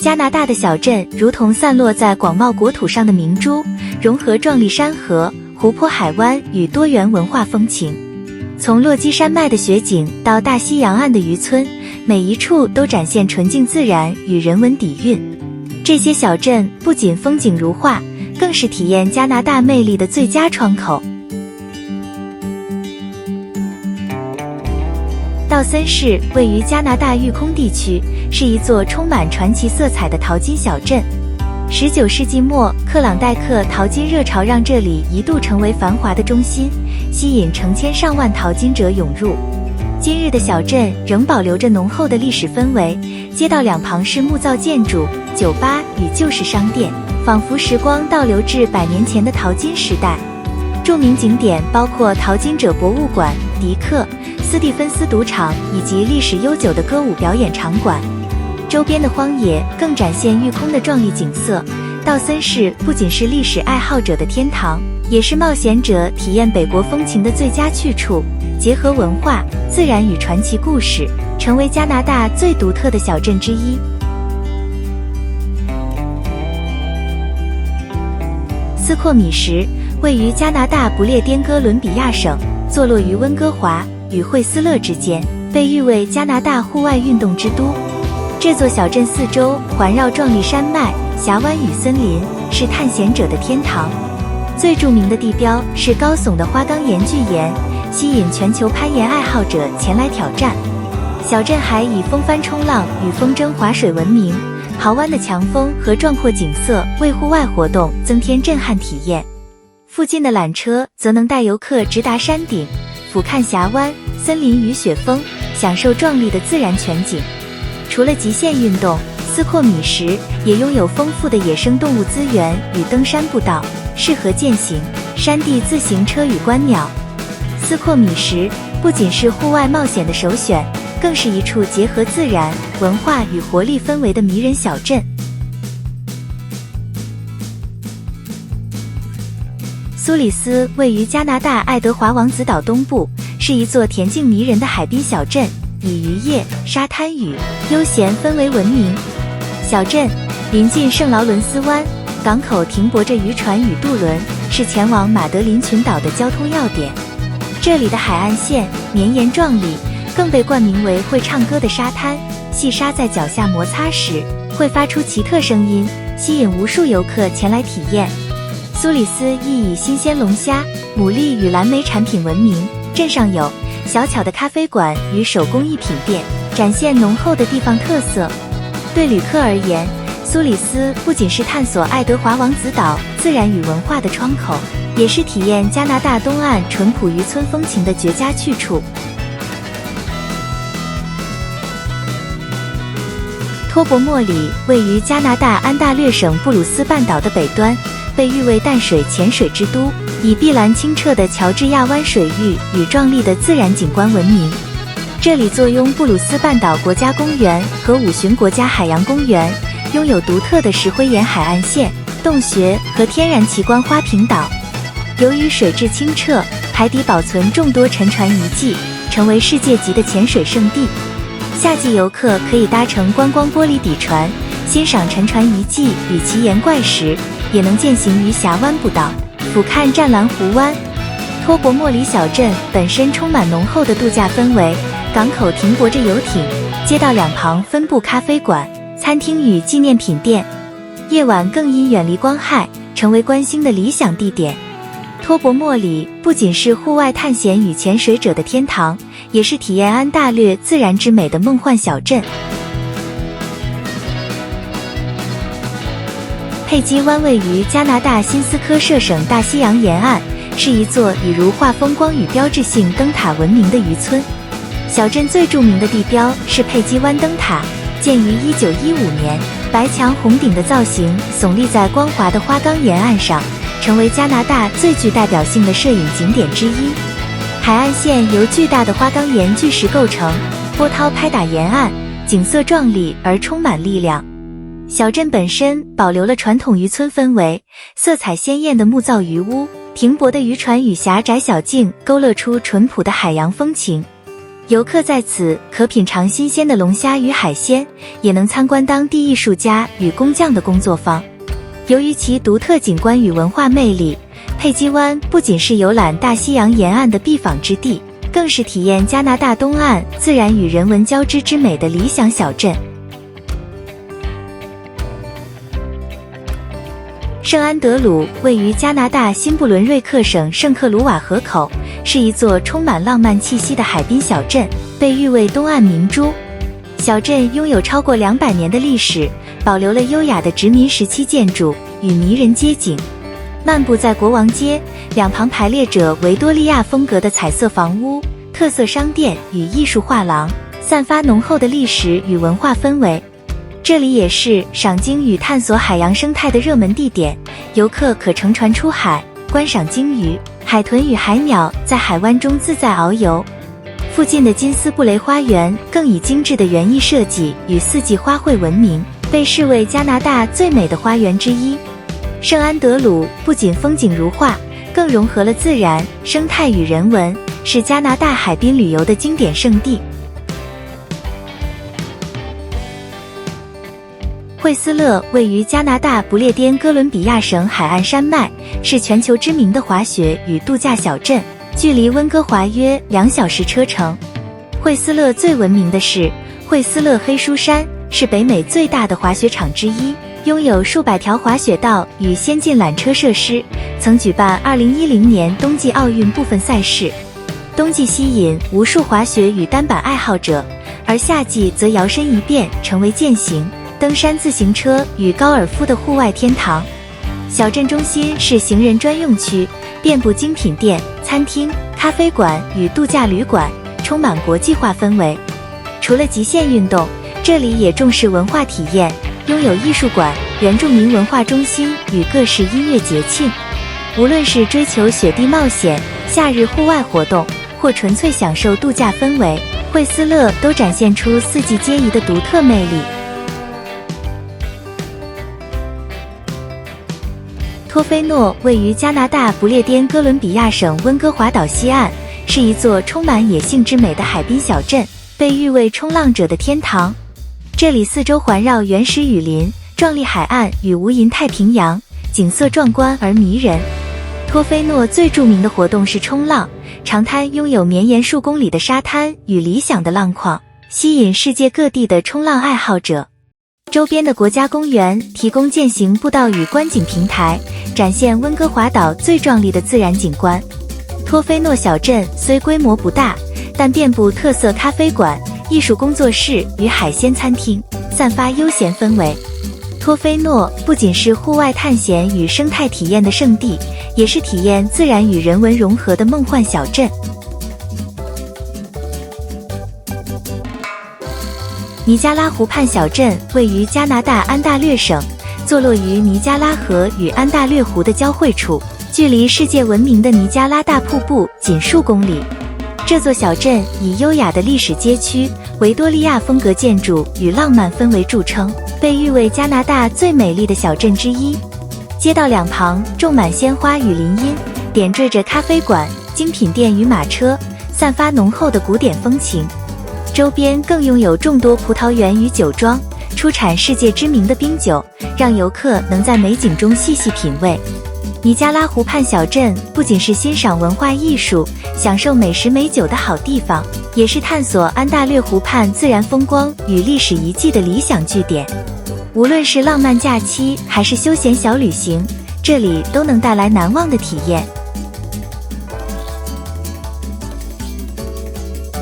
加拿大的小镇如同散落在广袤国土上的明珠，融合壮丽山河、湖泊、海湾与多元文化风情。从落基山脉的雪景到大西洋岸的渔村，每一处都展现纯净自然与人文底蕴。这些小镇不仅风景如画，更是体验加拿大魅力的最佳窗口。道森市位于加拿大育空地区，是一座充满传奇色彩的淘金小镇。19世纪末，克朗代克淘金热潮让这里一度成为繁华的中心，吸引成千上万淘金者涌入。今日的小镇仍保留着浓厚的历史氛围，街道两旁是木造建筑、酒吧与旧式商店，仿佛时光倒流至100年前的淘金时代。著名景点包括淘金者博物馆、迪克、斯蒂芬斯赌场以及历史悠久的歌舞表演场馆。周边的荒野更展现育空的壮丽景色。道森市不仅是历史爱好者的天堂，也是冒险者体验北国风情的最佳去处，结合文化、自然与传奇故事，成为加拿大最独特的小镇之一。斯阔米什位于加拿大不列颠哥伦比亚省，坐落于温哥华与惠斯勒之间，被誉为加拿大户外运动之都。这座小镇四周环绕壮丽山脉、峡湾与森林，是探险者的天堂。最著名的地标是高耸的花岗岩巨岩，吸引全球攀岩爱好者前来挑战。小镇还以风帆冲浪与风筝滑水闻名，豪湾的强风和壮阔景色为户外活动增添震撼体验。附近的缆车则能带游客直达山顶，俯瞰峡湾、森林与雪峰，享受壮丽的自然全景。除了极限运动，斯阔米什也拥有丰富的野生动物资源与登山步道，适合健行、山地自行车与观鸟。斯阔米什不仅是户外冒险的首选，更是一处结合自然、文化与活力氛围的迷人小镇。苏里斯位于加拿大爱德华王子岛东部，是一座恬静迷人的海滨小镇，以渔业、沙滩与悠闲氛围闻名。小镇临近圣劳伦斯湾，港口停泊着渔船与渡轮，是前往马德林群岛的交通要点。这里的海岸线绵延壮丽，更被冠名为会唱歌的沙滩，细沙在脚下摩擦时会发出奇特声音，吸引无数游客前来体验。苏里斯亦以新鲜龙虾、牡蛎与蓝莓产品闻名，镇上有小巧的咖啡馆与手工艺品店，展现浓厚的地方特色。对旅客而言，苏里斯不仅是探索爱德华王子岛自然与文化的窗口，也是体验加拿大东岸淳朴渔村风情的绝佳去处。托博莫里位于加拿大安大略省布鲁斯半岛的北端，被誉为淡水潜水之都，以碧蓝清澈的乔治亚湾水域与壮丽的自然景观闻名。这里坐拥布鲁斯半岛国家公园和5旬国家海洋公园，拥有独特的石灰岩海岸线、洞穴和天然奇观花瓶岛。由于水质清澈，海底保存众多沉船遗迹，成为世界级的潜水胜地。夏季游客可以搭乘观光玻璃底船，欣赏沉船遗迹与奇岩怪石，也能健行于峡湾步道，俯瞰湛蓝湖湾。托博莫里小镇本身充满浓厚的度假氛围，港口停泊着游艇，街道两旁分布咖啡馆、餐厅与纪念品店。夜晚更因远离光害，成为观星的理想地点。托博莫里不仅是户外探险与潜水者的天堂，也是体验安大略自然之美的梦幻小镇。佩基湾位于加拿大新斯科舍省大西洋沿岸，是一座以如画风光与标志性灯塔闻名的渔村。小镇最著名的地标是佩基湾灯塔，建于1915年，白墙红顶的造型耸立在光滑的花岗岩岸上，成为加拿大最具代表性的摄影景点之一。海岸线由巨大的花岗岩巨石构成，波涛拍打沿岸，景色壮丽而充满力量。小镇本身保留了传统渔村氛围，色彩鲜艳的木造渔屋、停泊的渔船与狭窄小径勾勒出淳朴的海洋风情。游客在此可品尝新鲜的龙虾与海鲜，也能参观当地艺术家与工匠的工作坊。由于其独特景观与文化魅力，佩基湾不仅是游览大西洋沿岸的必访之地，更是体验加拿大东岸自然与人文交织之美的理想小镇。圣安德鲁位于加拿大新布伦瑞克省圣克鲁瓦河口，是一座充满浪漫气息的海滨小镇，被誉为东岸明珠。小镇拥有超过200年的历史，保留了优雅的殖民时期建筑与迷人街景。漫步在国王街，两旁排列着维多利亚风格的彩色房屋、特色商店与艺术画廊，散发浓厚的历史与文化氛围。这里也是赏鲸与探索海洋生态的热门地点，游客可乘船出海，观赏鲸鱼、海豚与海鸟在海湾中自在遨游。附近的金斯布雷花园更以精致的园艺设计与四季花卉闻名，被视为加拿大最美的花园之一。圣安德鲁不仅风景如画，更融合了自然、生态与人文，是加拿大海滨旅游的经典胜地。惠斯勒位于加拿大不列颠哥伦比亚省海岸山脉，是全球知名的滑雪与度假小镇，距离温哥华约2小时车程。惠斯勒最闻名的是惠斯勒黑书山，是北美最大的滑雪场之一，拥有数百条滑雪道与先进缆车设施，曾举办2010年冬季奥运部分赛事。冬季吸引无数滑雪与单板爱好者，而夏季则摇身一变成为健行、登山、自行车与高尔夫的户外天堂。小镇中心是行人专用区，遍布精品店、餐厅、咖啡馆与度假旅馆，充满国际化氛围。除了极限运动，这里也重视文化体验，拥有艺术馆、原住民文化中心与各式音乐节庆。无论是追求雪地冒险、夏日户外活动，或纯粹享受度假氛围，惠斯勒都展现出四季皆宜的独特魅力。托菲诺位于加拿大不列颠哥伦比亚省温哥华岛西岸，是一座充满野性之美的海滨小镇，被誉为冲浪者的天堂。这里四周环绕原始雨林、壮丽海岸与无垠太平洋，景色壮观而迷人。托菲诺最著名的活动是冲浪，长滩拥有绵延数公里的沙滩与理想的浪况，吸引世界各地的冲浪爱好者。周边的国家公园提供健行步道与观景平台，展现温哥华岛最壮丽的自然景观。托菲诺小镇虽规模不大，但遍布特色咖啡馆、艺术工作室与海鲜餐厅，散发悠闲氛围。托菲诺不仅是户外探险与生态体验的圣地，也是体验自然与人文融合的梦幻小镇。尼加拉湖畔小镇位于加拿大安大略省，坐落于尼加拉河与安大略湖的交汇处，距离世界闻名的尼加拉大瀑布仅数公里。这座小镇以优雅的历史街区、维多利亚风格建筑与浪漫氛围著称，被誉为加拿大最美丽的小镇之一。街道两旁种满鲜花与林荫，点缀着咖啡馆、精品店与马车，散发浓厚的古典风情。周边更拥有众多葡萄园与酒庄，出产世界知名的冰酒，让游客能在美景中细细品味。尼加拉湖畔小镇不仅是欣赏文化艺术、享受美食美酒的好地方，也是探索安大略湖畔自然风光与历史遗迹的理想据点。无论是浪漫假期还是休闲小旅行，这里都能带来难忘的体验。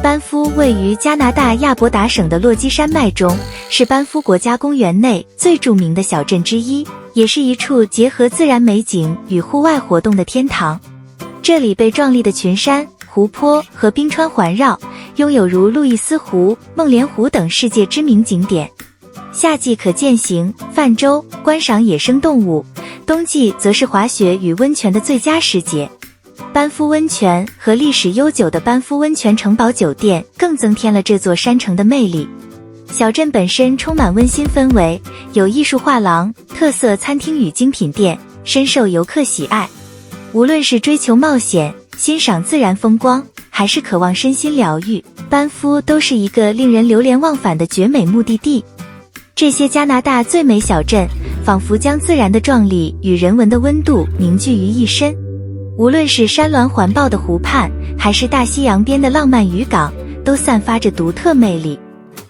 班夫位于加拿大亚伯达省的落基山脉中，是班夫国家公园内最著名的小镇之一，也是一处结合自然美景与户外活动的天堂。这里被壮丽的群山、湖泊和冰川环绕，拥有如路易斯湖、梦莲湖等世界知名景点。夏季可健行、泛舟、观赏野生动物，冬季则是滑雪与温泉的最佳时节。班夫温泉和历史悠久的班夫温泉城堡酒店更增添了这座山城的魅力。小镇本身充满温馨氛围，有艺术画廊、特色餐厅与精品店，深受游客喜爱。无论是追求冒险、欣赏自然风光，还是渴望身心疗愈，班夫都是一个令人流连忘返的绝美目的地。这些加拿大最美小镇，仿佛将自然的壮丽与人文的温度凝聚于一身。无论是山峦环抱的湖畔，还是大西洋边的浪漫渔港，都散发着独特魅力。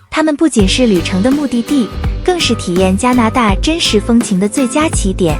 它们不仅是旅程的目的地，更是体验加拿大真实风情的最佳起点。